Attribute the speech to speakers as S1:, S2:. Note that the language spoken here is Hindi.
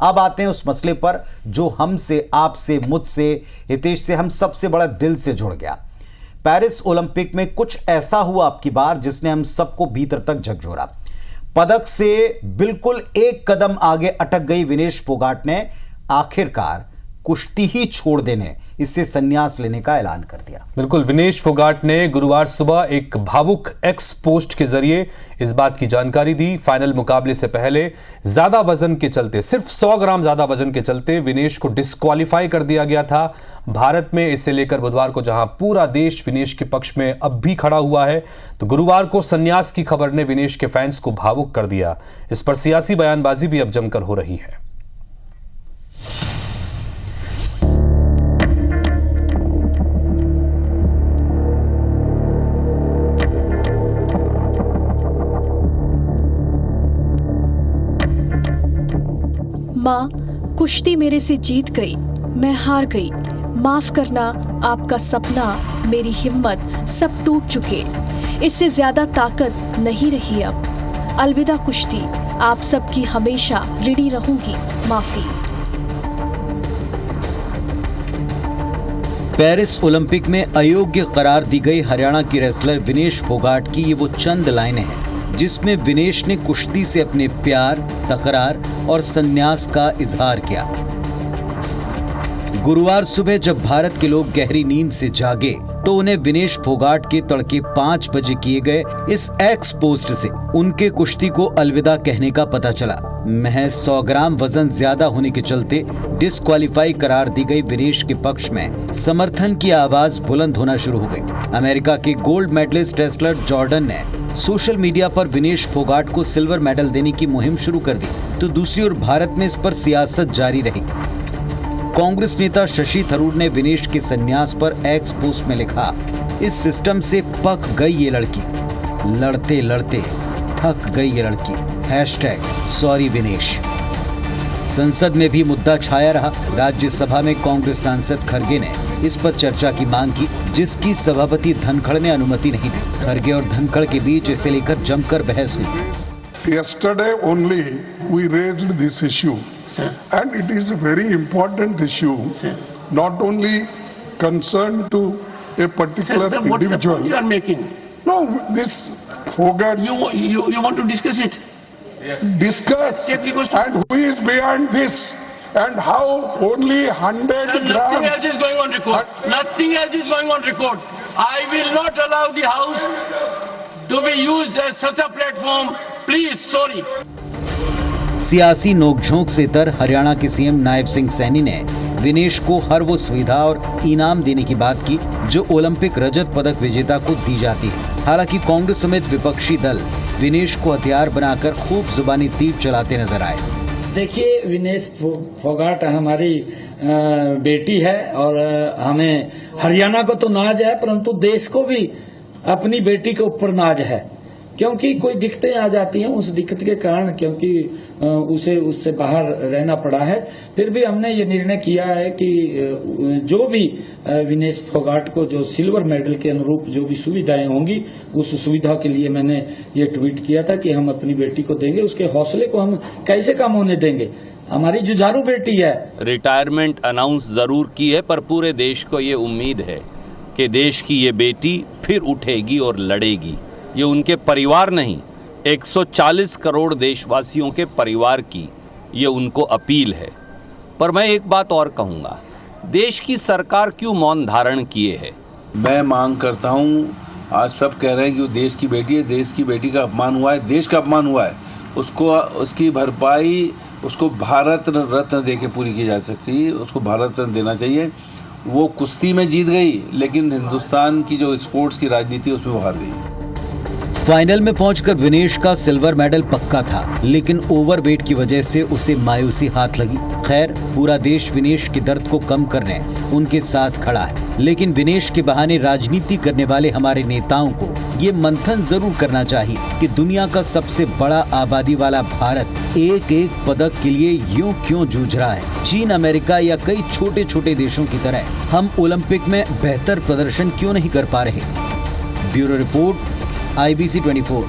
S1: अब आते हैं उस मसले पर जो हमसे, आपसे, मुझसे, हितेश से, हम सबसे बड़ा दिल से जुड़ गया। पेरिस ओलंपिक में कुछ ऐसा हुआ अब की बार जिसने हम सबको भीतर तक झकझोरा। पदक से बिल्कुल एक कदम आगे अटक गई विनेश फोगाट ने आखिरकार कुश्ती ही छोड़ देने, इससे संन्यास लेने का ऐलान कर दिया।
S2: बिल्कुल, विनेश फोगाट ने गुरुवार सुबह एक भावुक एक्स पोस्ट के जरिए इस बात की जानकारी दी। फाइनल मुकाबले से पहले ज्यादा वजन के चलते, सिर्फ 100 ग्राम ज्यादा वजन के चलते विनेश को डिस्क्वालीफाई कर दिया गया था। भारत में इसे लेकर बुधवार को जहां पूरा देश विनेश के पक्ष में अब भी खड़ा हुआ है, तो गुरुवार को संन्यास की खबर ने विनेश के फैंस को भावुक कर दिया। इस पर सियासी बयानबाजी भी अब जमकर हो रही है।
S3: माँ, कुश्ती मेरे से जीत गई, मैं हार गई। माफ करना, आपका सपना, मेरी हिम्मत सब टूट चुके। इससे ज्यादा ताकत नहीं रही अब। अलविदा कुश्ती, आप सबकी हमेशा ऋणी रहूंगी। माफी।
S1: पेरिस ओलंपिक में अयोग्य करार दी गई हरियाणा की रेसलर विनेश फोगाट की ये वो चंद लाइनें हैं जिसमें विनेश ने कुश्ती से अपने प्यार, तकरार और संन्यास का इजहार किया। गुरुवार सुबह जब भारत के लोग गहरी नींद से जागे तो उन्हें विनेश फोगाट के तड़के 5 बजे किए गए इस एक्स पोस्ट से उनके कुश्ती को अलविदा कहने का पता चला। महज 100 ग्राम वजन ज्यादा होने के चलते डिस्क्वालीफाई करार दी गई विनेश के पक्ष में समर्थन की आवाज बुलंद होना शुरू हो गई। अमेरिका के गोल्ड मेडलिस्ट रेसलर जॉर्डन ने सोशल मीडिया पर विनेश फोगाट को सिल्वर मेडल देने की मुहिम शुरू कर दी, तो दूसरी ओर भारत में इस पर सियासत जारी रही। कांग्रेस नेता शशि थरूर ने विनेश के संन्यास पर एक्स पोस्ट में लिखा, इस सिस्टम से पक गई ये लड़की, लड़ते लड़ते थक गई ये लड़की, #सॉरी विनेश। संसद में भी मुद्दा छाया रहा। राज्यसभा में कांग्रेस सांसद खरगे ने इस पर चर्चा की मांग की, जिसकी सभापति धनखड़ ने अनुमति नहीं दी। खरगे और धनखड़ के बीच इसे लेकर जमकर बहस हुई।
S4: Yesterday only we raised this issue, sir, and it is a very important issue, sir, not only concerned to a particular
S5: sir,
S4: individual.
S5: What's the point you are making?
S4: No, this Fogat.
S5: You want to discuss it?
S4: Yes. Discuss. And who is behind this? And how only 100 grams?
S5: Nothing else is going on record. Nothing else is going on record. I will not allow the House to be used as such a platform. Please, sorry.
S1: सियासी नोकझोंक से तर हरियाणा के सीएम नायब सिंह सैनी ने विनेश को हर वो सुविधा और इनाम देने की बात की जो ओलंपिक रजत पदक विजेता को दी जाती है। हालांकि कांग्रेस समेत विपक्षी दल विनेश को हथियार बनाकर खूब जुबानी तीर चलाते नजर आए।
S6: देखिए, विनेश फोगाट हमारी बेटी है और हमें हरियाणा को तो नाज है, परंतु देश को भी अपनी बेटी के ऊपर नाज है, क्योंकि कोई दिक्कतें आ जाती हैं। उस दिक्कत के कारण क्योंकि उसे उससे बाहर रहना पड़ा है, फिर भी हमने ये निर्णय किया है कि जो भी विनेश फोगाट को जो सिल्वर मेडल के अनुरूप जो भी सुविधाएं होंगी, उस सुविधा के लिए मैंने ये ट्वीट किया था कि हम अपनी बेटी को देंगे। उसके हौसले को हम कैसे कम होने देंगे? हमारी जुझारू बेटी है।
S7: रिटायरमेंट अनाउंस जरूर की है, पर पूरे देश को ये उम्मीद है कि देश की ये बेटी फिर उठेगी और लड़ेगी। ये उनके परिवार नहीं, 140 करोड़ देशवासियों के परिवार की ये उनको अपील है। पर मैं एक बात और कहूँगा, देश की सरकार क्यों मौन धारण किए है?
S8: मैं मांग करता हूँ, आज सब कह रहे हैं कि वो देश की बेटी है, देश की बेटी का अपमान हुआ है, देश का अपमान हुआ है, उसको उसकी भरपाई उसको भारत रत्न दे के पूरी की जा सकती है। उसको भारत रत्न देना चाहिए। वो कुश्ती में जीत गई, लेकिन हिंदुस्तान की जो स्पोर्ट्स की राजनीति उसमें वो हार गई।
S1: फाइनल में पहुंचकर विनेश का सिल्वर मेडल पक्का था, लेकिन ओवरवेट की वजह से उसे मायूसी हाथ लगी। खैर, पूरा देश विनेश के दर्द को कम करने उनके साथ खड़ा है, लेकिन विनेश के बहाने राजनीति करने वाले हमारे नेताओं को ये मंथन जरूर करना चाहिए कि दुनिया का सबसे बड़ा आबादी वाला भारत एक एक पदक के लिए यूं क्यों जूझ रहा है। चीन, अमेरिका या कई छोटे छोटे देशों की तरह हम ओलंपिक में बेहतर प्रदर्शन क्यों नहीं कर पा रहे। Bureau report, IBC 24।